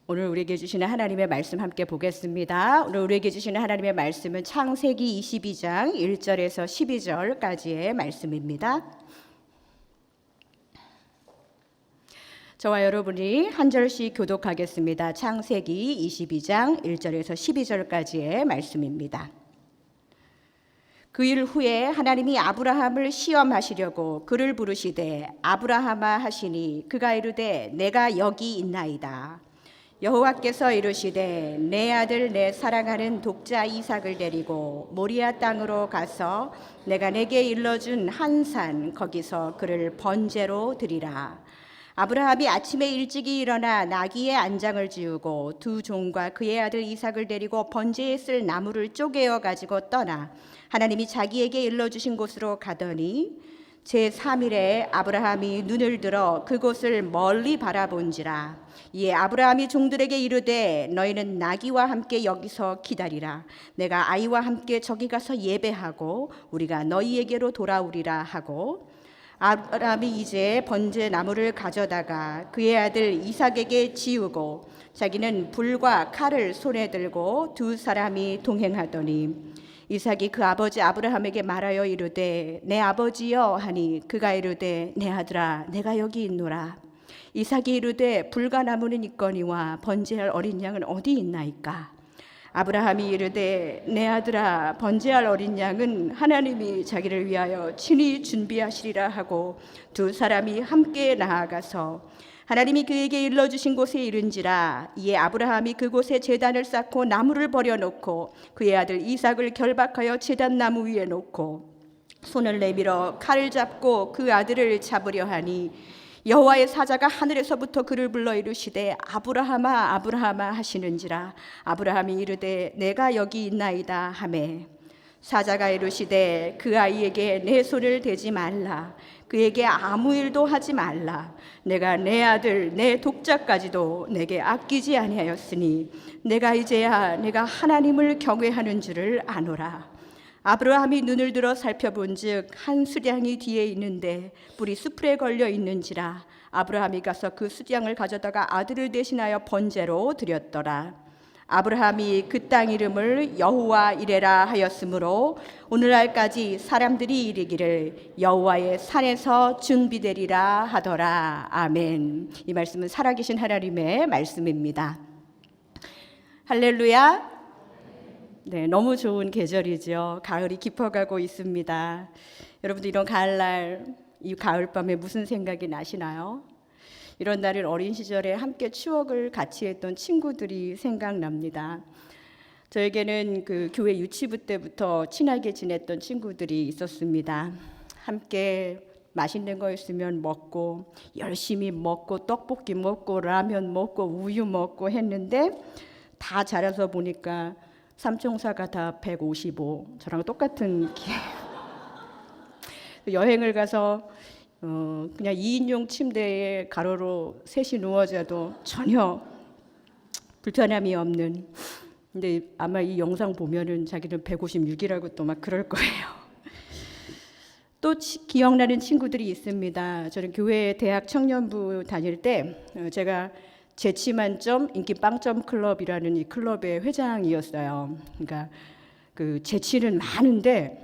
오늘 우리에게 주시는 하나님의 말씀 함께 보겠습니다. 오늘 우리에게 주시는 하나님의 말씀은 창세기 22장 1절에서 12절까지의 말씀입니다. 저와 여러분이 한 절씩 교독하겠습니다. 창세기 22장 1절에서 12절까지의 말씀입니다. 그 일 후에 하나님이 아브라함을 시험하시려고 그를 부르시되 아브라함아 하시니 그가 이르되 내가 여기 있나이다. 여호와께서 이르시되 내 아들 내 사랑하는 독자 이삭을 데리고 모리아 땅으로 가서 내가 내게 일러준 한 산 거기서 그를 번제로 드리라. 아브라함이 아침에 일찍이 일어나 나귀의 안장을 지우고 두 종과 그의 아들 이삭을 데리고 번제에 쓸 나무를 쪼개어 가지고 떠나 하나님이 자기에게 일러주신 곳으로 가더니 제3일에 아브라함이 눈을 들어 그곳을 멀리 바라본지라. 이에 아브라함이 종들에게 이르되 너희는 나귀와 함께 여기서 기다리라. 내가 아이와 함께 저기 가서 예배하고 우리가 너희에게로 돌아오리라 하고, 아브라함이 이제 번제 나무를 가져다가 그의 아들 이삭에게 지우고 자기는 불과 칼을 손에 들고 두 사람이 동행하더니 이삭이 그 아버지 아브라함에게 말하여 이르되 내 아버지여 하니 그가 이르되 내 아들아 내가 여기 있노라. 이삭이 이르되 불과 나무는 있거니와 번제할 어린 양은 어디 있나이까. 아브라함이 이르되 내 아들아 번제할 어린 양은 하나님이 자기를 위하여 친히 준비하시리라 하고 두 사람이 함께 나아가서 하나님이 그에게 일러주신 곳에 이른지라. 이에 아브라함이 그곳에 제단을 쌓고 나무를 버려놓고 그의 아들 이삭을 결박하여 제단 나무 위에 놓고 손을 내밀어 칼을 잡고 그 아들을 잡으려 하니 여호와의 사자가 하늘에서부터 그를 불러 이르시되 아브라함아 아브라함아 하시는지라. 아브라함이 이르되 내가 여기 있나이다 하매 사자가 이르시되 그 아이에게 내 손을 대지 말라. 그에게 아무 일도 하지 말라. 내가 내 아들 내 독자까지도 내게 아끼지 아니하였으니 내가 이제야 내가 하나님을 경외하는 줄을 아노라. 아브라함이 눈을 들어 살펴본즉 한 수량이 뒤에 있는데 뿔이 수풀에 걸려 있는지라. 아브라함이 가서 그 수량을 가져다가 아들을 대신하여 번제로 드렸더라. 아브라함이 그 땅 이름을 여호와 이레라 하였으므로 오늘날까지 사람들이 이르기를 여호와의 산에서 증비되리라 하더라. 아멘. 이 말씀은 살아계신 하나님의 말씀입니다. 할렐루야. 네, 너무 좋은 계절이죠. 가을이 깊어가고 있습니다. 여러분들 이런 가을날, 이 가을밤에 무슨 생각이 나시나요? 이런 날은 어린 시절에 함께 추억을 같이 했던 친구들이 생각납니다. 저에게는 그 교회 유치부 때부터 친하게 지냈던 친구들이 있었습니다. 함께 맛있는 거 있으면 먹고 열심히 먹고 떡볶이 먹고 라면 먹고 우유 먹고 했는데 다 자라서 보니까 삼총사가 다 155, 저랑 똑같은 여행을 가서 그냥 2인용 침대에 가로로 셋이 누워자도 전혀 불편함이 없는. 근데 아마 이 영상 보면은 자기는 156이라고 또 막 그럴 거예요. 또 기억나는 친구들이 있습니다. 저는 교회 대학 청년부 다닐 때 제가 재치만점 인기 빵점 클럽이라는 이 클럽의 회장이었어요. 그러니까 그 재치는 많은데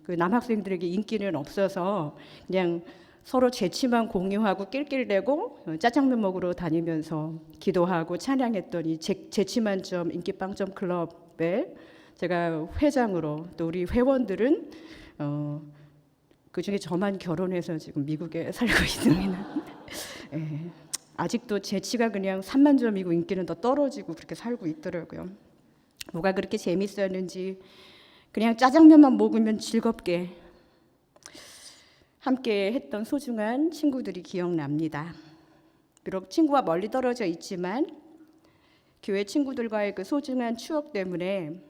그 남학생들에게 인기는 없어서 그냥 서로 재치만 공유하고 낄낄대고 짜장면 먹으러 다니면서 기도하고 찬양했던 이 재치만점 인기빵점 클럽에 제가 회장으로, 또 우리 회원들은 그중에 저만 결혼해서 지금 미국에 살고 있습니다. 예, 아직도 재치가 그냥 3만 점이고 인기는 더 떨어지고 그렇게 살고 있더라고요. 뭐가 그렇게 재밌었는지 그냥 짜장면만 먹으면 즐겁게 함께 했던 소중한 친구들이 기억납니다. 비록 친구와 멀리 떨어져 있지만 교회 친구들과의 그 소중한 추억 때문에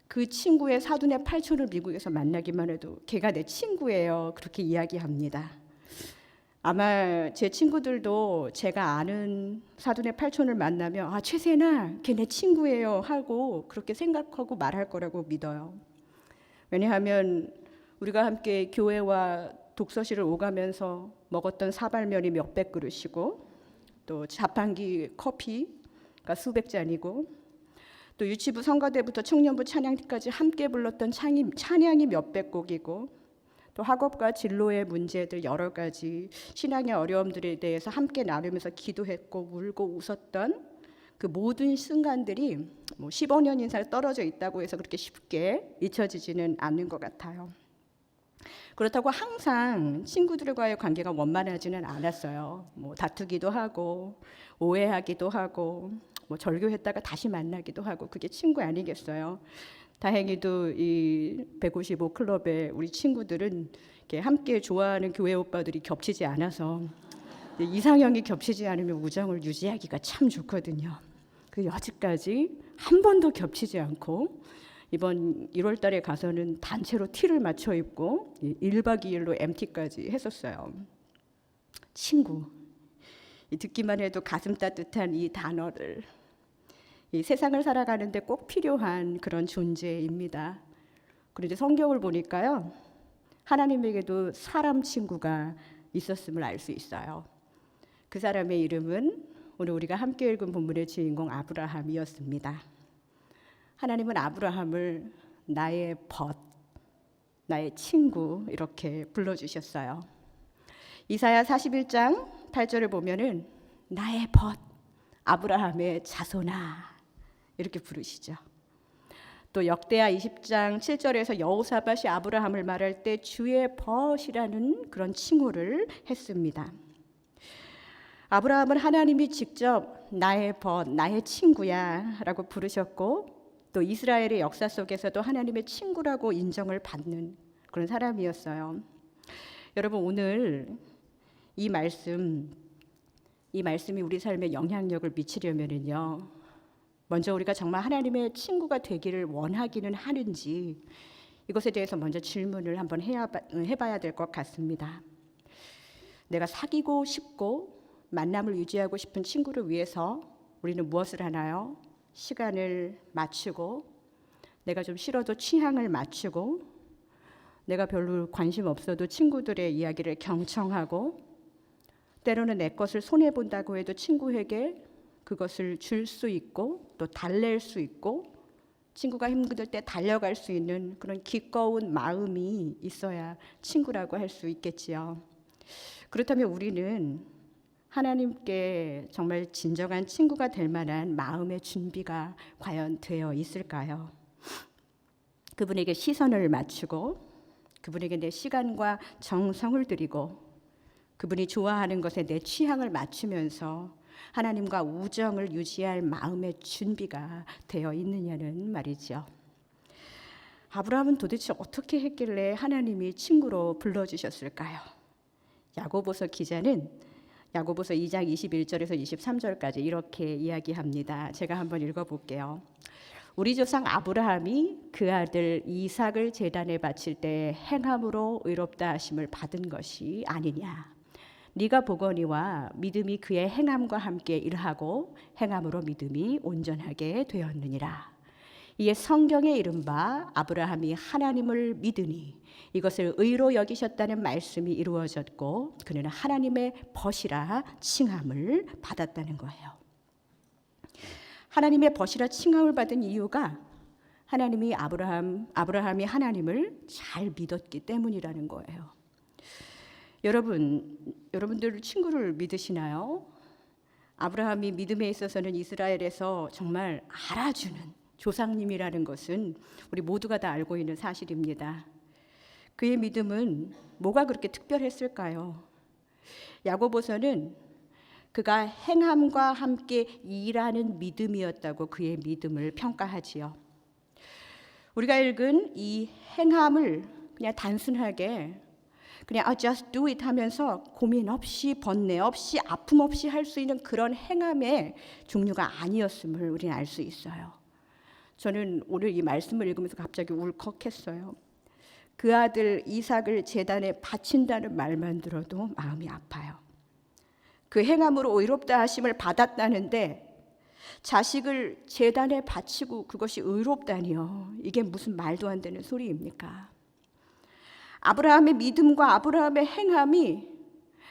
그 친구의 사돈의 팔촌을 미국에서 만나기만 해도 걔가 내 친구예요, 그렇게 이야기합니다. 아마 제 친구들도 제가 아는 사돈의 팔촌을 만나면 아 최세나 걔 내 친구예요 하고 그렇게 생각하고 말할 거라고 믿어요. 왜냐하면 우리가 함께 교회와 독서실을 오가면서 먹었던 사발면이 몇백 그릇이고 또 자판기 커피가 수백 잔이고, 또 유치부 성가대부터 청년부 찬양팀까지 함께 불렀던 찬양이 몇백 곡이고, 또 학업과 진로의 문제들 여러 가지 신앙의 어려움들에 대해서 함께 나누면서 기도했고 울고 웃었던 그 모든 순간들이 15년 이상 떨어져 있다고 해서 그렇게 쉽게 잊혀지지는 않는 것 같아요. 그렇다고 항상 친구들과의 관계가 원만하지는 않았어요. 다투기도 하고 오해하기도 하고 절교했다가 다시 만나기도 하고, 그게 친구 아니겠어요? 다행히도 이 155 클럽의 우리 친구들은 이렇게 함께 좋아하는 교회 오빠들이 겹치지 않아서 이상형이 겹치지 않으면 우정을 유지하기가 참 좋거든요. 그 여지까지 한 번도 겹치지 않고 이번 1월 달에 가서는 단체로 티를 맞춰 입고 1박 2일로 MT까지 했었어요. 친구. 듣기만 해도 가슴 따뜻한 이 단어를, 이 세상을 살아가는데 꼭 필요한 그런 존재입니다. 그런데 성경을 보니까요, 하나님에게도 사람 친구가 있었음을 알 수 있어요. 그 사람의 이름은 오늘 우리가 함께 읽은 본문의 주인공 아브라함이었습니다. 하나님은 아브라함을 나의 벗, 나의 친구 이렇게 불러주셨어요. 이사야 41장 8절을 보면은 나의 벗, 아브라함의 자손아 이렇게 부르시죠. 또 역대하 20장 7절에서 여호사밧이 아브라함을 말할 때 주의 벗이라는 그런 칭호를 했습니다. 아브라함은 하나님이 직접 나의 벗, 나의 친구야 라고 부르셨고, 또 이스라엘의 역사 속에서도 하나님의 친구라고 인정을 받는 그런 사람이었어요. 여러분, 오늘 이 말씀이 우리 삶에 영향력을 미치려면요, 먼저 우리가 정말 하나님의 친구가 되기를 원하기는 하는지 이것에 대해서 먼저 질문을 한번 해봐야 될 것 같습니다. 내가 사귀고 싶고 만남을 유지하고 싶은 친구를 위해서 우리는 무엇을 하나요? 시간을 맞추고, 내가 좀 싫어도 취향을 맞추고, 내가 별로 관심 없어도 친구들의 이야기를 경청하고, 때로는 내 것을 손해본다고 해도 친구에게 그것을 줄 수 있고 또 달랠 수 있고, 친구가 힘들 때 달려갈 수 있는 그런 기꺼운 마음이 있어야 친구라고 할 수 있겠지요. 그렇다면 우리는 하나님께 정말 진정한 친구가 될 만한 마음의 준비가 과연 되어 있을까요? 그분에게 시선을 맞추고, 그분에게 내 시간과 정성을 드리고, 그분이 좋아하는 것에 내 취향을 맞추면서 하나님과 우정을 유지할 마음의 준비가 되어 있느냐는 말이죠. 아브라함은 도대체 어떻게 했길래 하나님이 친구로 불러주셨을까요? 야고보서 기자는 야고보서 2장 21절에서 23절까지 이렇게 이야기합니다. 제가 한번 읽어볼게요. 우리 조상 아브라함이 그 아들 이삭을 제단에 바칠 때 행함으로 의롭다 하심을 받은 것이 아니냐. 네가 보거니와 믿음이 그의 행함과 함께 일하고 행함으로 믿음이 온전하게 되었느니라. 이에 성경에 이른바 아브라함이 하나님을 믿으니 이것을 의로 여기셨다는 말씀이 이루어졌고, 그는 하나님의 벗이라 칭함을 받았다는 거예요. 하나님의 벗이라 칭함을 받은 이유가 하나님이 아브라함이 하나님을 잘 믿었기 때문이라는 거예요. 여러분들 친구를 믿으시나요? 아브라함이 믿음에 있어서는 이스라엘에서 정말 알아주는 조상님이라는 것은 우리 모두가 다 알고 있는 사실입니다. 그의 믿음은 뭐가 그렇게 특별했을까요? 야고보서는 그가 행함과 함께 일하는 믿음이었다고 그의 믿음을 평가하지요. 우리가 읽은 이 행함을 그냥 단순하게 그냥 just do it 하면서 고민 없이 번뇌 없이 아픔 없이 할 수 있는 그런 행함의 종류가 아니었음을 우리는 알 수 있어요. 저는 오늘 이 말씀을 읽으면서 갑자기 울컥했어요. 그 아들 이삭을 제단에 바친다는 말만 들어도 마음이 아파요. 그 행함으로 의롭다 하심을 받았다는데 자식을 제단에 바치고 그것이 의롭다니요. 이게 무슨 말도 안 되는 소리입니까? 아브라함의 믿음과 아브라함의 행함이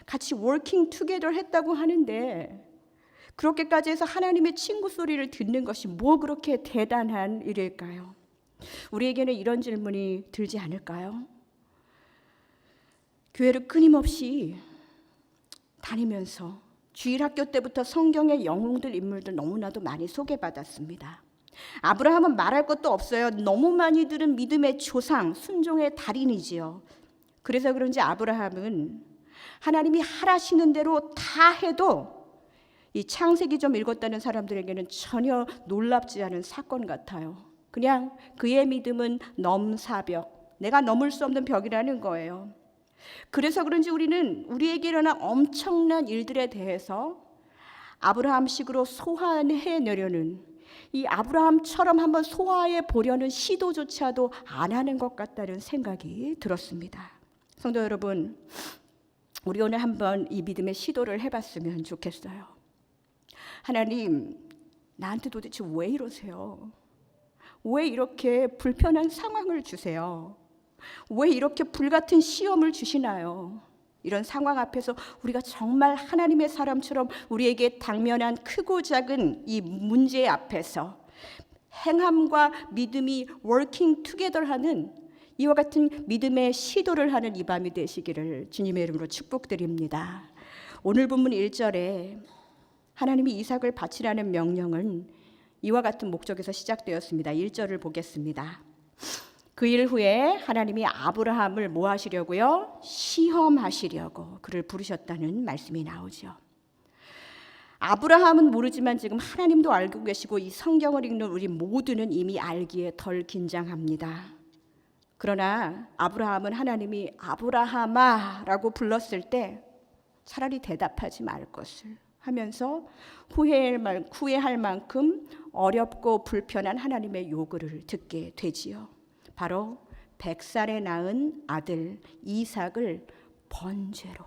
같이 working together 했다고 하는데 그렇게까지 해서 하나님의 친구 소리를 듣는 것이 뭐 그렇게 대단한 일일까요? 우리에게는 이런 질문이 들지 않을까요? 교회를 끊임없이 다니면서 주일학교 때부터 성경의 영웅들 인물들 너무나도 많이 소개받았습니다. 아브라함은 말할 것도 없어요. 너무 많이 들은 믿음의 조상, 순종의 달인이지요. 그래서 그런지 아브라함은 하나님이 하라시는 대로 다 해도 이 창세기 좀 읽었다는 사람들에게는 전혀 놀랍지 않은 사건 같아요. 그냥 그의 믿음은 넘사벽, 내가 넘을 수 없는 벽이라는 거예요. 그래서 그런지 우리는 우리에게 일어난 엄청난 일들에 대해서 아브라함식으로 소화해내려는, 이 아브라함처럼 한번 소화해 보려는 시도조차도 안 하는 것 같다는 생각이 들었습니다. 성도 여러분, 우리 오늘 한번 이 믿음의 시도를 해봤으면 좋겠어요. 하나님, 나한테 도대체 왜 이러세요? 왜 이렇게 불편한 상황을 주세요? 왜 이렇게 불같은 시험을 주시나요? 이런 상황 앞에서 우리가 정말 하나님의 사람처럼 우리에게 당면한 크고 작은 이 문제 앞에서 행함과 믿음이 워킹 투게더하는 이와 같은 믿음의 시도를 하는 이 밤이 되시기를 주님의 이름으로 축복드립니다. 오늘 본문 1절에 하나님이 이삭을 바치라는 명령은 이와 같은 목적에서 시작되었습니다. 1절을 보겠습니다. 그 일 후에 하나님이 아브라함을 뭐 하시려고요? 시험하시려고 그를 부르셨다는 말씀이 나오죠. 아브라함은 모르지만 지금 하나님도 알고 계시고 이 성경을 읽는 우리 모두는 이미 알기에 덜 긴장합니다. 그러나 아브라함은 하나님이 아브라함아 라고 불렀을 때 차라리 대답하지 말 것을 하면서 후회할 만큼 어렵고 불편한 하나님의 요구를 듣게 되지요. 바로 100살에 낳은 아들 이삭을 번제로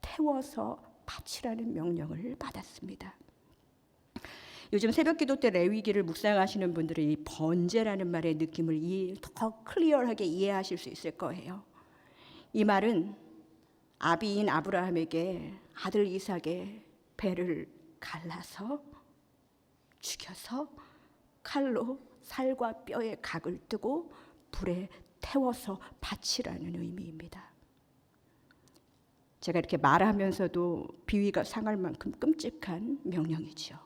태워서 바치라는 명령을 받았습니다. 요즘 새벽기도 때 레위기를 묵상하시는 분들은 이 번제라는 말의 느낌을 더 클리어하게 이해하실 수 있을 거예요. 이 말은 아비인 아브라함에게 아들 이삭의 배를 갈라서 죽여서 칼로 살과 뼈에 각을 뜨고 불에 태워서 바치라는 의미입니다. 제가 이렇게 말하면서도 비위가 상할 만큼 끔찍한 명령이죠.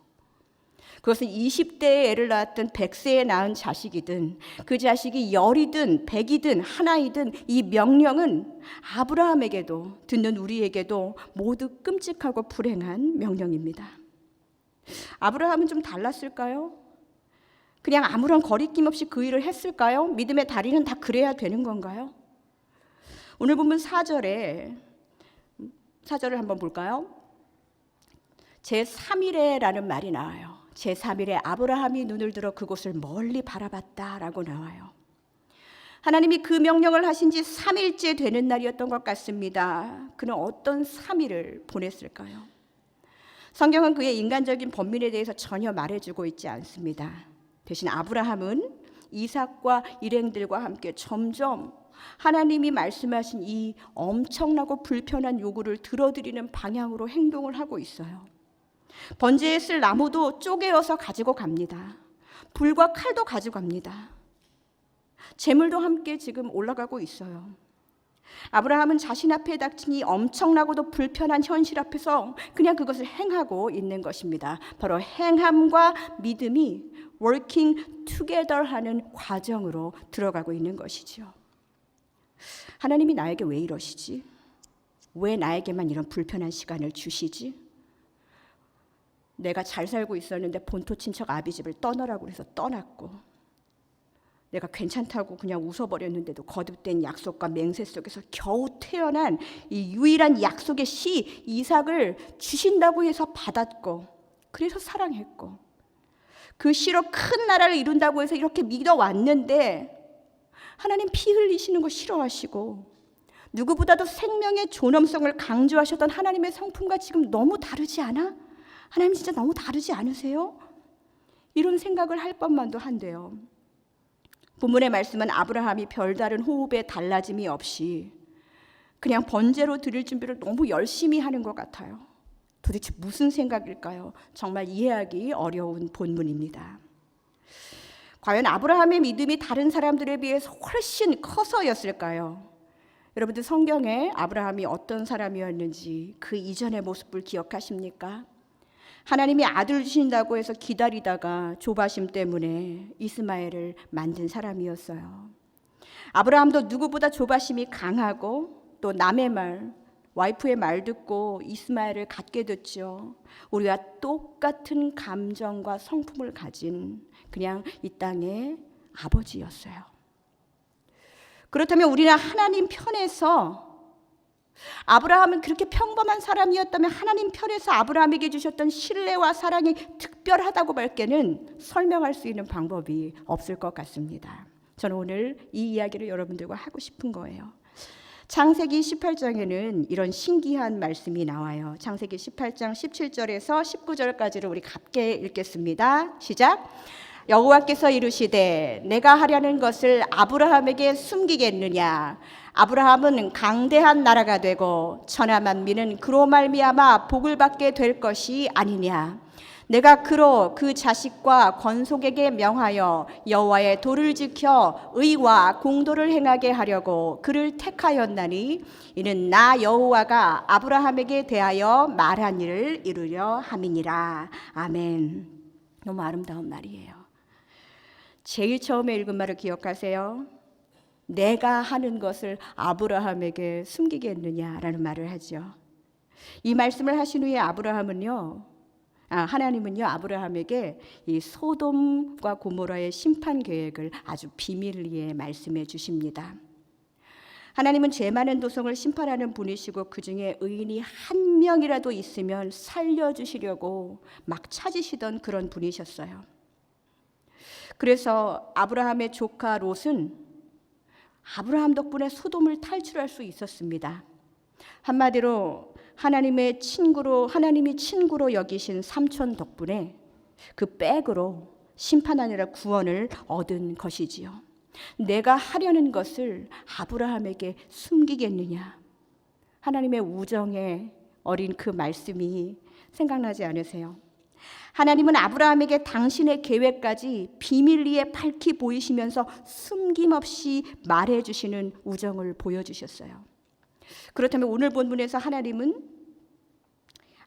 그것은 20대에 애를 낳았든 100세에 낳은 자식이든 그 자식이 10이든 100이든 하나이든 이 명령은 아브라함에게도 듣는 우리에게도 모두 끔찍하고 불행한 명령입니다. 아브라함은 좀 달랐을까요? 그냥 아무런 거리낌 없이 그 일을 했을까요? 믿음의 다리는 다 그래야 되는 건가요? 오늘 보면 4절을 한번 볼까요? 제3일에라는 말이 나와요. 제3일에 아브라함이 눈을 들어 그곳을 멀리 바라봤다라고 나와요. 하나님이 그 명령을 하신 지 3일째 되는 날이었던 것 같습니다. 그는 어떤 3일을 보냈을까요? 성경은 그의 인간적인 번민에 대해서 전혀 말해주고 있지 않습니다. 대신 아브라함은 이삭과 일행들과 함께 점점 하나님이 말씀하신 이 엄청나고 불편한 요구를 들어드리는 방향으로 행동을 하고 있어요. 번제에 쓸 나무도 쪼개어서 가지고 갑니다. 불과 칼도 가지고 갑니다. 재물도 함께 지금 올라가고 있어요. 아브라함은 자신 앞에 닥친 이 엄청나고도 불편한 현실 앞에서 그냥 그것을 행하고 있는 것입니다. 바로 행함과 믿음이 working together 하는 과정으로 들어가고 있는 것이죠. 하나님이 나에게 왜 이러시지? 왜 나에게만 이런 불편한 시간을 주시지? 내가 잘 살고 있었는데 본토 친척 아비 집을 떠나라고 해서 떠났고, 내가 괜찮다고 그냥 웃어버렸는데도 거듭된 약속과 맹세 속에서 겨우 태어난 이 유일한 약속의 씨 이삭을 주신다고 해서 받았고, 그래서 사랑했고, 그 씨로 큰 나라를 이룬다고 해서 이렇게 믿어왔는데 하나님 피 흘리시는 거 싫어하시고 누구보다도 생명의 존엄성을 강조하셨던 하나님의 성품과 지금 너무 다르지 않아? 하나님 진짜 너무 다르지 않으세요? 이런 생각을 할 법만도 한데요. 본문의 말씀은 아브라함이 별다른 호흡의 달라짐이 없이 그냥 번제로 드릴 준비를 너무 열심히 하는 것 같아요. 도대체 무슨 생각일까요? 정말 이해하기 어려운 본문입니다. 과연 아브라함의 믿음이 다른 사람들에 비해서 훨씬 커서였을까요? 여러분들 성경에 아브라함이 어떤 사람이었는지 그 이전의 모습을 기억하십니까? 하나님이 아들 주신다고 해서 기다리다가 조바심 때문에 이스마엘을 만든 사람이었어요. 아브라함도 누구보다 조바심이 강하고 또 남의 말, 와이프의 말 듣고 이스마엘을 갖게 됐죠. 우리와 똑같은 감정과 성품을 가진 그냥 이 땅의 아버지였어요. 그렇다면 우리는 하나님 편에서 아브라함은 그렇게 평범한 사람이었다면 하나님 편에서 아브라함에게 주셨던 신뢰와 사랑이 특별하다고 밖에는 설명할 수 있는 방법이 없을 것 같습니다. 저는 오늘 이 이야기를 여러분들과 하고 싶은 거예요. 창세기 18장에는 이런 신기한 말씀이 나와요. 창세기 18장 17절에서 19절까지를 우리 함께 읽겠습니다. 시작. 여호와께서 이르시되 내가 하려는 것을 아브라함에게 숨기겠느냐. 아브라함은 강대한 나라가 되고 천하 만민은 그로 말미암아 복을 받게 될 것이 아니냐. 내가 그로 그 자식과 건속에게 명하여 여호와의 도를 지켜 의와 공도를 행하게 하려고 그를 택하였나니 이는 나 여호와가 아브라함에게 대하여 말한 일을 이루려 함이니라. 아멘. 너무 아름다운 말이에요. 제일 처음에 읽은 말을 기억하세요. 내가 하는 것을 아브라함에게 숨기겠느냐라는 말을 하죠. 이 말씀을 하신 후에 하나님은요 아브라함에게 이 소돔과 고모라의 심판 계획을 아주 비밀리에 말씀해 주십니다. 하나님은 죄 많은 도성을 심판하는 분이시고 그 중에 의인이 한 명이라도 있으면 살려주시려고 막 찾으시던 그런 분이셨어요. 그래서 아브라함의 조카 롯은 아브라함 덕분에 소돔을 탈출할 수 있었습니다. 한마디로 하나님이 친구로 여기신 삼촌 덕분에 그 백으로 심판하느라 구원을 얻은 것이지요. 내가 하려는 것을 아브라함에게 숨기겠느냐. 하나님의 우정에 어린 그 말씀이 생각나지 않으세요? 하나님은 아브라함에게 당신의 계획까지 비밀리에 밝히 보이시면서 숨김없이 말해주시는 우정을 보여주셨어요. 그렇다면 오늘 본문에서 하나님은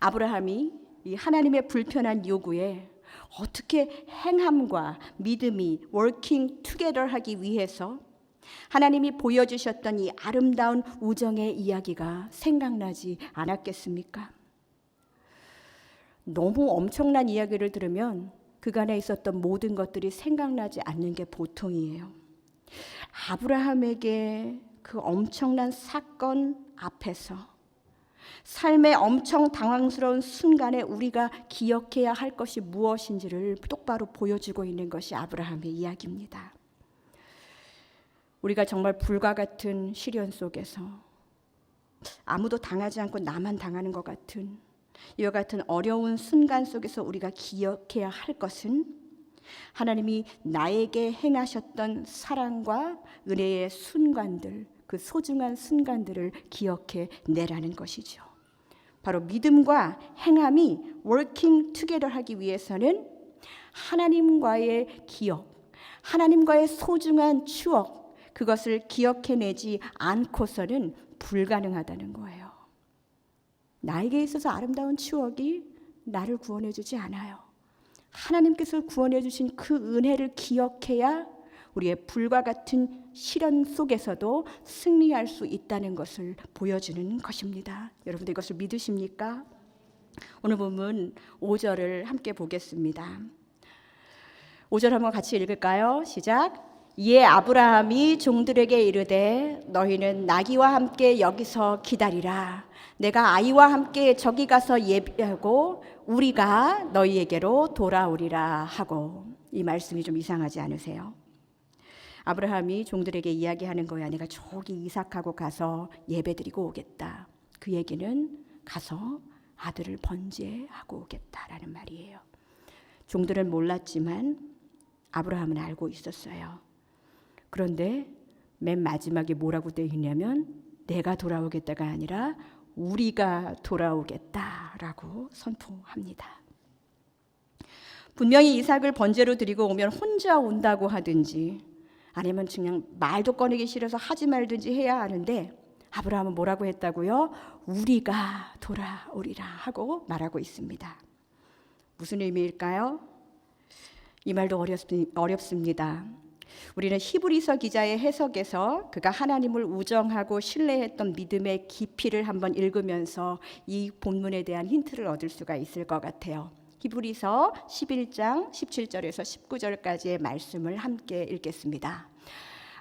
아브라함이 이 하나님의 불편한 요구에 어떻게 행함과 믿음이 working together 하기 위해서 하나님이 보여주셨던 이 아름다운 우정의 이야기가 생각나지 않았겠습니까? 너무 엄청난 이야기를 들으면 그간에 있었던 모든 것들이 생각나지 않는 게 보통이에요. 아브라함에게 그 엄청난 사건 앞에서 삶의 엄청 당황스러운 순간에 우리가 기억해야 할 것이 무엇인지를 똑바로 보여주고 있는 것이 아브라함의 이야기입니다. 우리가 정말 불과 같은 시련 속에서 아무도 당하지 않고 나만 당하는 것 같은 이와 같은 어려운 순간 속에서 우리가 기억해야 할 것은 하나님이 나에게 행하셨던 사랑과 은혜의 순간들, 그 소중한 순간들을 기억해 내라는 것이죠. 바로 믿음과 행함이 working together 하기 위해서는 하나님과의 기억, 하나님과의 소중한 추억, 그것을 기억해내지 않고서는 불가능하다는 거예요. 나에게 있어서 아름다운 추억이 나를 구원해주지 않아요. 하나님께서 구원해주신 그 은혜를 기억해야 우리의 불과 같은 시련 속에서도 승리할 수 있다는 것을 보여주는 것입니다. 여러분들 이것을 믿으십니까? 오늘 본문 5절을 함께 보겠습니다. 5절 한번 같이 읽을까요? 시작. 이에 아브라함이 종들에게 이르되 너희는 나귀와 함께 여기서 기다리라. 내가 아이와 함께 저기 가서 예비하고 우리가 너희에게로 돌아오리라 하고. 이 말씀이 좀 이상하지 않으세요? 아브라함이 종들에게 이야기하는 거야. 내가 저기 이삭하고 가서 예배드리고 오겠다. 그 얘기는 가서 아들을 번제하고 오겠다라는 말이에요. 종들은 몰랐지만 아브라함은 알고 있었어요. 그런데 맨 마지막에 뭐라고 되어 있냐면 내가 돌아오겠다가 아니라 우리가 돌아오겠다라고 선포합니다. 분명히 이삭을 번제로 드리고 오면 혼자 온다고 하든지 아니면 그냥 말도 꺼내기 싫어서 하지 말든지 해야 하는데 아브라함은 뭐라고 했다고요? 우리가 돌아오리라 하고 말하고 있습니다. 무슨 의미일까요? 이 말도 어렵습니다. 우리는 히브리서 기자의 해석에서 그가 하나님을 우정하고 신뢰했던 믿음의 깊이를 한번 읽으면서 이 본문에 대한 힌트를 얻을 수가 있을 것 같아요. 히브리서 11장 17절에서 19절까지의 말씀을 함께 읽겠습니다.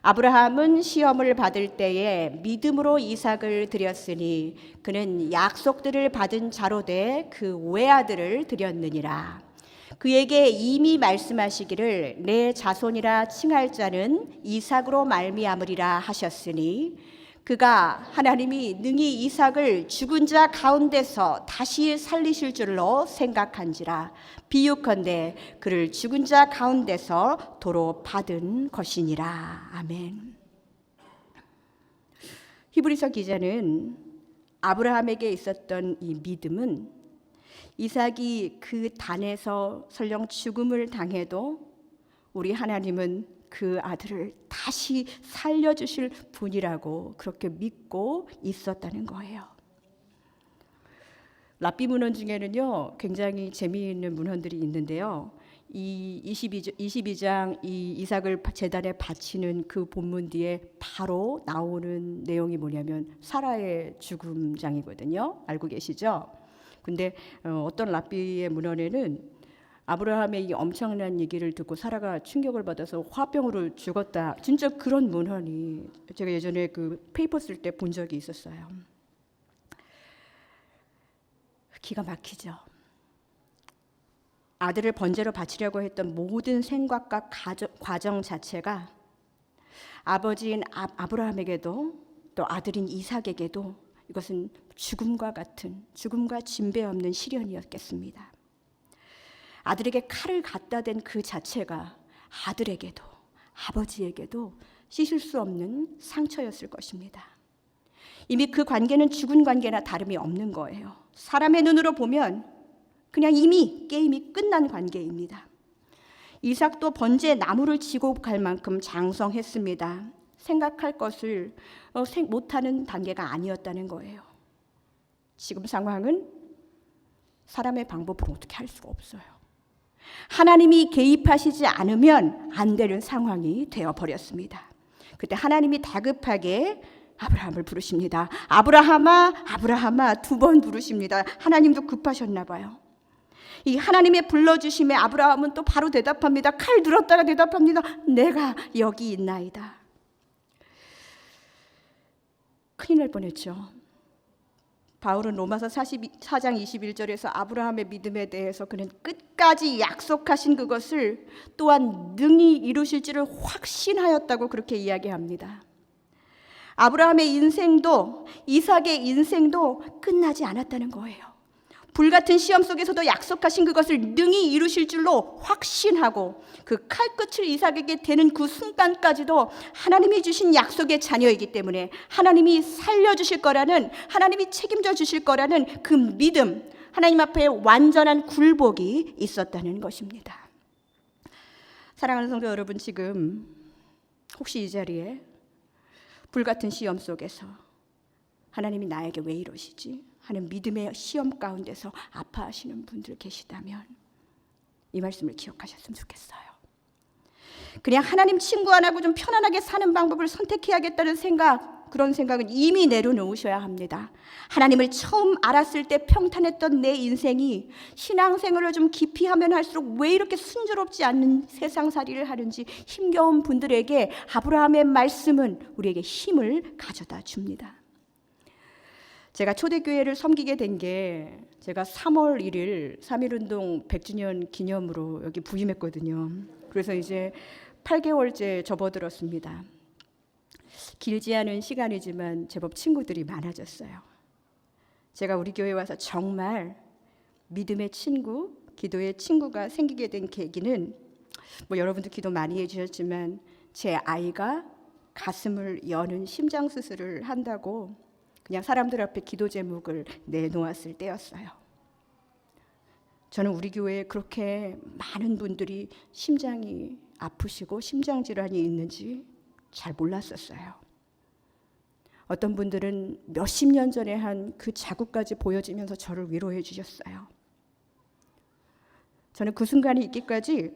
아브라함은 시험을 받을 때에 믿음으로 이삭을 드렸으니 그는 약속들을 받은 자로 돼 그 외아들을 드렸느니라. 그에게 이미 말씀하시기를 내 자손이라 칭할 자는 이삭으로 말미암으리라 하셨으니 그가 하나님이 능히 이삭을 죽은 자 가운데서 다시 살리실 줄로 생각한지라. 비유컨대 그를 죽은 자 가운데서 도로 받은 것이니라. 아멘. 히브리서 기자는 아브라함에게 있었던 이 믿음은 이삭이 그 단에서 설령 죽음을 당해도 우리 하나님은 그 아들을 다시 살려주실 분이라고 그렇게 믿고 있었다는 거예요. 랍비 문헌 중에는요 굉장히 재미있는 문헌들이 있는데요. 이 22장 이 이삭을 제단에 바치는 그 본문 뒤에 바로 나오는 내용이 뭐냐면 사라의 죽음장이거든요. 알고 계시죠? 근데 어떤 랍비의 문헌에는 아브라함의 이 엄청난 얘기를 듣고 사라가 충격을 받아서 화병으로 죽었다. 진짜 그런 문헌이 제가 예전에 그 페이퍼 쓸 때 본 적이 있었어요. 기가 막히죠. 아들을 번제로 바치려고 했던 모든 생각과 과정 자체가 아버지인 아브라함에게도 또 아들인 이삭에게도 이것은 죽음과 같은 죽음과 진배 없는 시련이었겠습니다. 아들에게 칼을 갖다 댄 그 자체가 아들에게도 아버지에게도 씻을 수 없는 상처였을 것입니다. 이미 그 관계는 죽은 관계나 다름이 없는 거예요. 사람의 눈으로 보면 그냥 이미 게임이 끝난 관계입니다. 이삭도 번제 나무를 지고 갈 만큼 장성했습니다. 생각할 것을 못하는 단계가 아니었다는 거예요. 지금 상황은 사람의 방법으로 어떻게 할 수가 없어요. 하나님이 개입하시지 않으면 안 되는 상황이 되어버렸습니다. 그때 하나님이 다급하게 아브라함을 부르십니다. 아브라함아, 아브라함아 2번 부르십니다. 하나님도 급하셨나 봐요. 이 하나님의 불러주심에 아브라함은 또 바로 대답합니다. 칼 들었다가 대답합니다. 내가 여기 있나이다. 큰일 날 뻔했죠. 바울은 로마서 4장 21절에서 아브라함의 믿음에 대해서 그는 끝까지 약속하신 그것을 또한 능히 이루실 줄을 확신하였다고 그렇게 이야기합니다. 아브라함의 인생도 이삭의 인생도 끝나지 않았다는 거예요. 불같은 시험 속에서도 약속하신 그것을 능히 이루실 줄로 확신하고 그 칼끝을 이삭에게 대는 그 순간까지도 하나님이 주신 약속의 자녀이기 때문에 하나님이 살려주실 거라는, 하나님이 책임져 주실 거라는 그 믿음, 하나님 앞에 완전한 굴복이 있었다는 것입니다. 사랑하는 성도 여러분, 지금 혹시 이 자리에 불같은 시험 속에서 하나님이 나에게 왜 이러시지? 하는 믿음의 시험 가운데서 아파하시는 분들 계시다면 이 말씀을 기억하셨으면 좋겠어요. 그냥 하나님 친구 안 하고 좀 편안하게 사는 방법을 선택해야겠다는 생각, 그런 생각은 이미 내려놓으셔야 합니다. 하나님을 처음 알았을 때 평탄했던 내 인생이 신앙생활을 좀 깊이 하면 할수록 왜 이렇게 순조롭지 않는 세상살이를 하는지 힘겨운 분들에게 아브라함의 말씀은 우리에게 힘을 가져다 줍니다. 제가 초대교회를 섬기게 된 게 제가 3월 1일 3.1운동 100주년 기념으로 여기 부임했거든요. 그래서 이제 8개월째 접어들었습니다. 길지 않은 시간이지만 제법 친구들이 많아졌어요. 제가 우리 교회 와서 정말 믿음의 친구, 기도의 친구가 생기게 된 계기는 여러분도 기도 많이 해주셨지만 제 아이가 가슴을 여는 심장 수술을 한다고 그냥 사람들 앞에 기도 제목을 내놓았을 때였어요. 저는 우리 교회에 그렇게 많은 분들이 심장이 아프시고 심장 질환이 있는지 잘 몰랐었어요. 어떤 분들은 몇십 년 전에 한 그 자국까지 보여지면서 저를 위로해 주셨어요. 저는 그 순간이 있기까지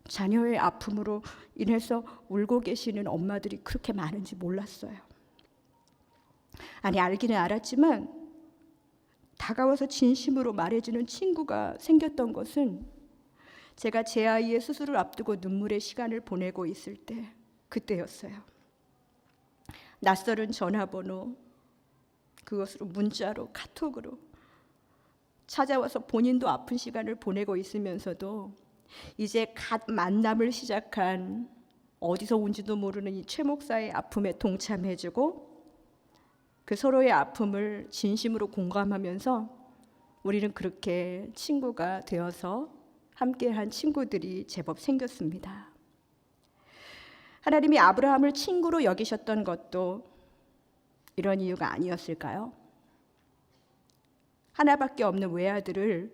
자녀의 아픔으로 인해서 울고 계시는 엄마들이 그렇게 많은지 몰랐어요. 아니, 알기는 알았지만 다가와서 진심으로 말해주는 친구가 생겼던 것은 제가 제 아이의 수술을 앞두고 눈물의 시간을 보내고 있을 때, 그때였어요. 낯설은 전화번호, 그것으로 문자로, 카톡으로 찾아와서 본인도 아픈 시간을 보내고 있으면서도 이제 갓 만남을 시작한 어디서 온지도 모르는 이 최 목사의 아픔에 동참해주고 그 서로의 아픔을 진심으로 공감하면서 우리는 그렇게 친구가 되어서 함께한 친구들이 제법 생겼습니다. 하나님이 아브라함을 친구로 여기셨던 것도 이런 이유가 아니었을까요? 하나밖에 없는 외아들을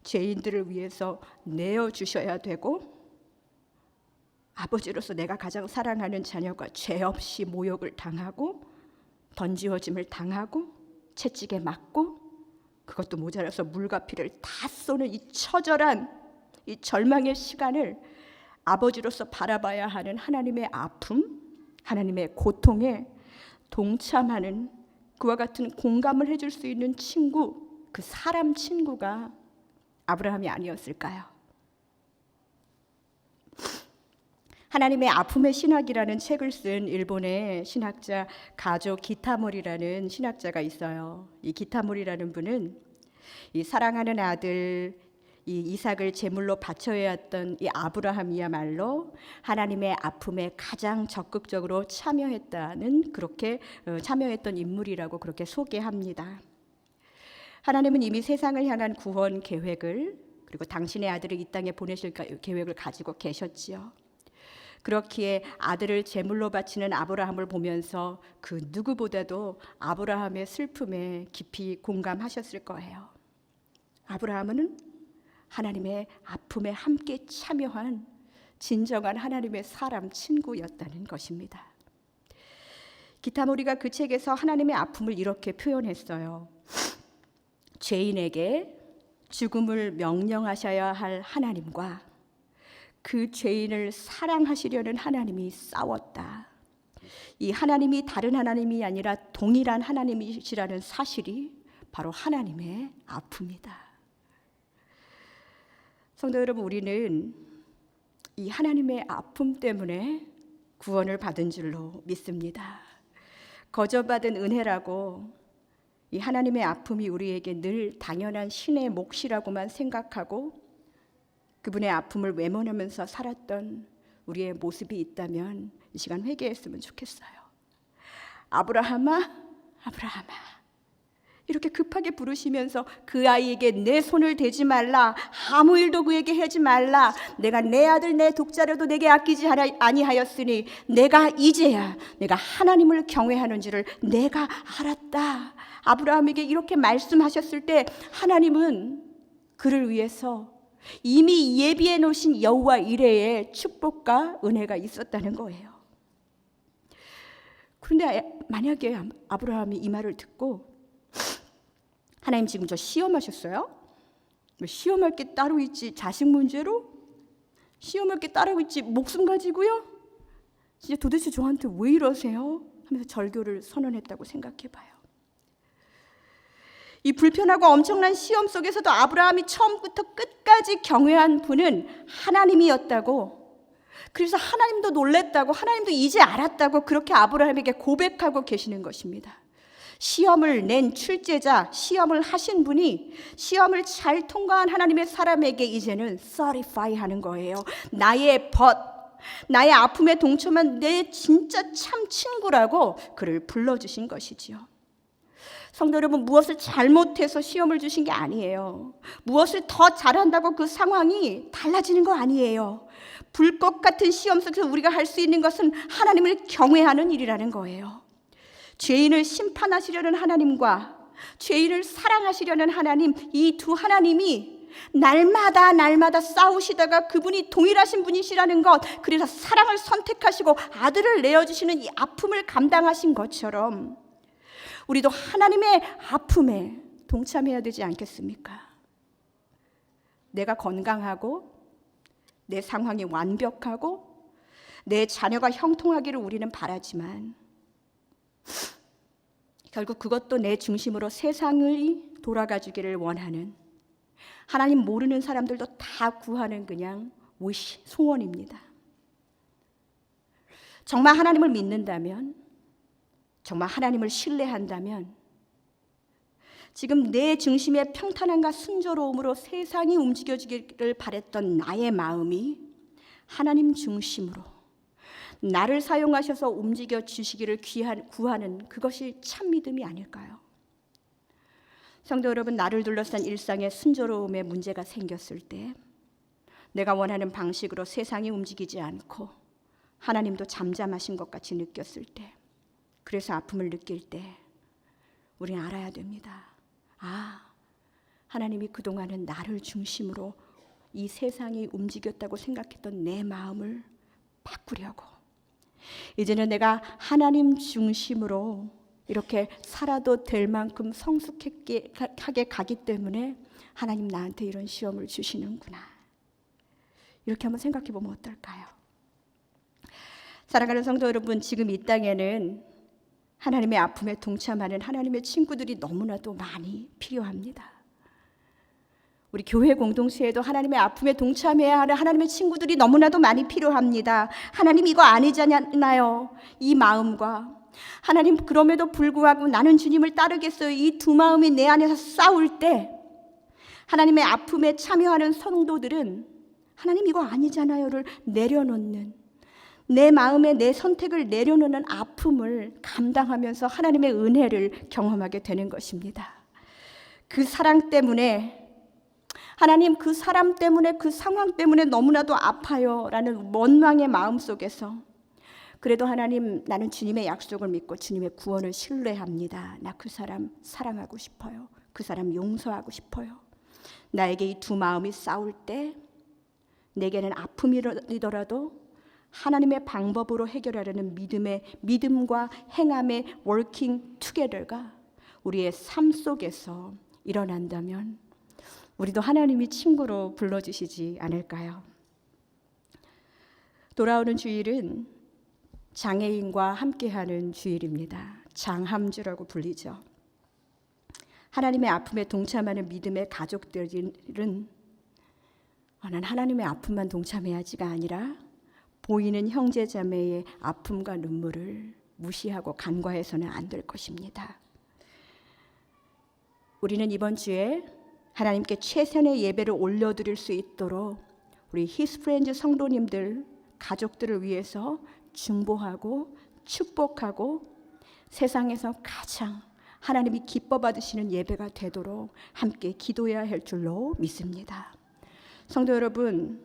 죄인들을 위해서 내어주셔야 되고, 아버지로서 내가 가장 사랑하는 자녀가 죄 없이 모욕을 당하고 던지어짐을 당하고 채찍에 맞고 그것도 모자라서 물과 피를 다 쏘는 이 처절한 이 절망의 시간을 아버지로서 바라봐야 하는 하나님의 아픔, 하나님의 고통에 동참하는 그와 같은 공감을 해줄 수 있는 친구, 그 사람 친구가 아브라함이 아니었을까요? 하나님의 아픔의 신학이라는 책을 쓴 일본의 신학자 가조 기타모리라는 신학자가 있어요. 이 기타모리라는 분은 이 사랑하는 아들 이 이삭을 제물로 바쳐야 했던 이 아브라함이야말로 하나님의 아픔에 가장 적극적으로 참여했다는 그렇게 참여했던 인물이라고 그렇게 소개합니다. 하나님은 이미 세상을 향한 구원 계획을 그리고 당신의 아들을 이 땅에 보내실 계획을 가지고 계셨지요. 그렇기에 아들을 제물로 바치는 아브라함을 보면서 그 누구보다도 아브라함의 슬픔에 깊이 공감하셨을 거예요. 아브라함은 하나님의 아픔에 함께 참여한 진정한 하나님의 사람 친구였다는 것입니다. 기타모리가 그 책에서 하나님의 아픔을 이렇게 표현했어요. 죄인에게 죽음을 명령하셔야 할 하나님과 그 죄인을 사랑하시려는 하나님이 싸웠다. 이 하나님이 다른 하나님이 아니라 동일한 하나님이시라는 사실이 바로 하나님의 아픔이다. 성도 여러분, 우리는 이 하나님의 아픔 때문에 구원을 받은 줄로 믿습니다. 거저받은 은혜라고 이 하나님의 아픔이 우리에게 늘 당연한 신의 몫이라고만 생각하고 그분의 아픔을 외면하면서 살았던 우리의 모습이 있다면 이 시간 회개했으면 좋겠어요. 아브라함아, 아브라함아, 이렇게 급하게 부르시면서 그 아이에게 내 손을 대지 말라, 아무 일도 그에게 하지 말라, 내가 내 아들 내 독자라도 내게 아끼지 아니하였으니 내가 이제야 내가 하나님을 경외하는 줄을 내가 알았다. 아브라함에게 이렇게 말씀하셨을 때 하나님은 그를 위해서 이미 예비해 놓으신 여호와 이레의 축복과 은혜가 있었다는 거예요. 그런데 만약에 아브라함이 이 말을 듣고 하나님 지금 저 시험하셨어요? 시험할 게 따로 있지 자식 문제로? 시험할 게 따로 있지 목숨 가지고요? 진짜 도대체 저한테 왜 이러세요? 하면서 절교를 선언했다고 생각해봐요. 이 불편하고 엄청난 시험 속에서도 아브라함이 처음부터 끝까지 경외한 분은 하나님이었다고, 그래서 하나님도 놀랬다고, 하나님도 이제 알았다고 그렇게 아브라함에게 고백하고 계시는 것입니다. 시험을 낸 출제자, 시험을 하신 분이 시험을 잘 통과한 하나님의 사람에게 이제는 certify 하는 거예요. 나의 벗, 나의 아픔에 동참한 내 진짜 참 친구라고 그를 불러주신 것이지요. 성도 여러분, 무엇을 잘못해서 시험을 주신 게 아니에요. 무엇을 더 잘한다고 그 상황이 달라지는 거 아니에요. 불꽃 같은 시험 속에서 우리가 할 수 있는 것은 하나님을 경외하는 일이라는 거예요. 죄인을 심판하시려는 하나님과 죄인을 사랑하시려는 하나님, 이 두 하나님이 날마다 싸우시다가 그분이 동일하신 분이시라는 것, 그래서 사랑을 선택하시고 아들을 내어주시는 이 아픔을 감당하신 것처럼 우리도 하나님의 아픔에 동참해야 되지 않겠습니까? 내가 건강하고 내 상황이 완벽하고 내 자녀가 형통하기를 우리는 바라지만 결국 그것도 내 중심으로 세상을 돌아가주기를 원하는, 하나님 모르는 사람들도 다 구하는 그냥 소원입니다. 정말 하나님을 믿는다면, 정말 하나님을 신뢰한다면 지금 내 중심의 평탄함과 순조로움으로 세상이 움직여지기를 바랬던 나의 마음이 하나님 중심으로 나를 사용하셔서 움직여 주시기를 구하는 그것이 참 믿음이 아닐까요? 성도 여러분, 나를 둘러싼 일상의 순조로움에 문제가 생겼을 때, 내가 원하는 방식으로 세상이 움직이지 않고 하나님도 잠잠하신 것 같이 느꼈을 때, 그래서 아픔을 느낄 때 우리는 알아야 됩니다. 하나님이 그동안은 나를 중심으로 이 세상이 움직였다고 생각했던 내 마음을 바꾸려고, 이제는 내가 하나님 중심으로 이렇게 살아도 될 만큼 성숙하게 가기 때문에 하나님 나한테 이런 시험을 주시는구나, 이렇게 한번 생각해 보면 어떨까요? 사랑하는 성도 여러분, 지금 이 땅에는 하나님의 아픔에 동참하는 하나님의 친구들이 너무나도 많이 필요합니다. 우리 교회 공동체에도 하나님의 아픔에 동참해야 하는 하나님의 친구들이 너무나도 많이 필요합니다. 하나님 이거 아니잖아요, 이 마음과 하나님 그럼에도 불구하고 나는 주님을 따르겠어요, 이 두 마음이 내 안에서 싸울 때 하나님의 아픔에 참여하는 성도들은 하나님 이거 아니잖아요를 내려놓는, 내 마음에 내 선택을 내려놓는 아픔을 감당하면서 하나님의 은혜를 경험하게 되는 것입니다. 그 사랑 때문에, 하나님 그 사람 때문에, 그 상황 때문에 너무나도 아파요 라는 원망의 마음 속에서 그래도 하나님, 나는 주님의 약속을 믿고 주님의 구원을 신뢰합니다. 나 그 사람 사랑하고 싶어요. 그 사람 용서하고 싶어요. 나에게 이 두 마음이 싸울 때 내게는 아픔이더라도 하나님의 방법으로 해결하려는 믿음과 행함의 워킹 투게더가 우리의 삶 속에서 일어난다면 우리도 하나님이 친구로 불러주시지 않을까요? 돌아오는 주일은 장애인과 함께하는 주일입니다. 장함주라고 불리죠. 하나님의 아픔에 동참하는 믿음의 가족들은 난 하나님의 아픔만 동참해야지가 아니라 보이는 형제자매의 아픔과 눈물을 무시하고 간과해서는 안 될 것입니다. 우리는 이번 주에 하나님께 최선의 예배를 올려드릴 수 있도록 우리 히스프렌즈 성도님들, 가족들을 위해서 중보하고 축복하고 세상에서 가장 하나님이 기뻐 받으시는 예배가 되도록 함께 기도해야 할 줄로 믿습니다. 성도 여러분,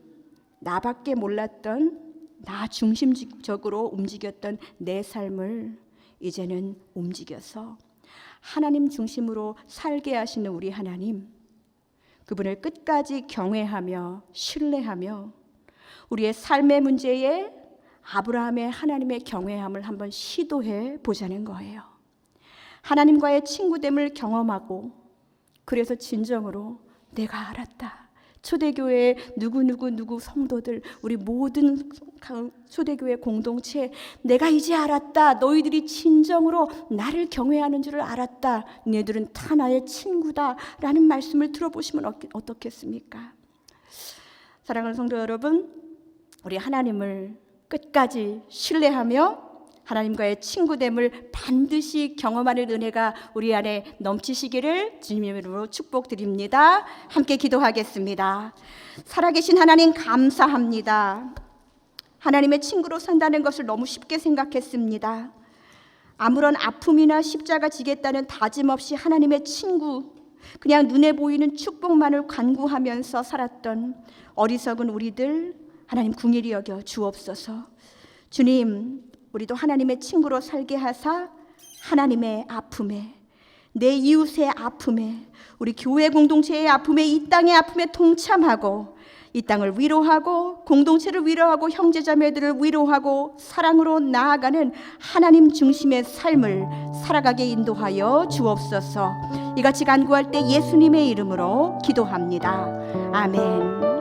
나밖에 몰랐던, 나 중심적으로 움직였던 내 삶을 이제는 움직여서 하나님 중심으로 살게 하시는 우리 하나님, 그분을 끝까지 경외하며 신뢰하며 우리의 삶의 문제에 아브라함의 하나님의 경외함을 한번 시도해 보자는 거예요. 하나님과의 친구됨을 경험하고, 그래서 진정으로 내가 알았다. 초대교회 누구 성도들, 우리 모든 초대교회 공동체, 내가 이제 알았다. 너희들이 진정으로 나를 경외하는 줄을 알았다. 너희들은 다 나의 친구다 라는 말씀을 들어보시면 어떻겠습니까? 사랑하는 성도 여러분, 우리 하나님을 끝까지 신뢰하며 하나님과의 친구됨을 반드시 경험하는 은혜가 우리 안에 넘치시기를 주님의 이름으로 축복드립니다. 함께 기도하겠습니다. 살아계신 하나님, 감사합니다. 하나님의 친구로 산다는 것을 너무 쉽게 생각했습니다. 아무런 아픔이나 십자가 지겠다는 다짐 없이 하나님의 친구, 그냥 눈에 보이는 축복만을 간구하면서 살았던 어리석은 우리들, 하나님 긍휼히 여겨 주옵소서. 주님, 우리도 하나님의 친구로 살게 하사 하나님의 아픔에, 내 이웃의 아픔에, 우리 교회 공동체의 아픔에, 이 땅의 아픔에 동참하고 이 땅을 위로하고 공동체를 위로하고 형제자매들을 위로하고 사랑으로 나아가는 하나님 중심의 삶을 살아가게 인도하여 주옵소서. 이같이 간구할 때 예수님의 이름으로 기도합니다. 아멘.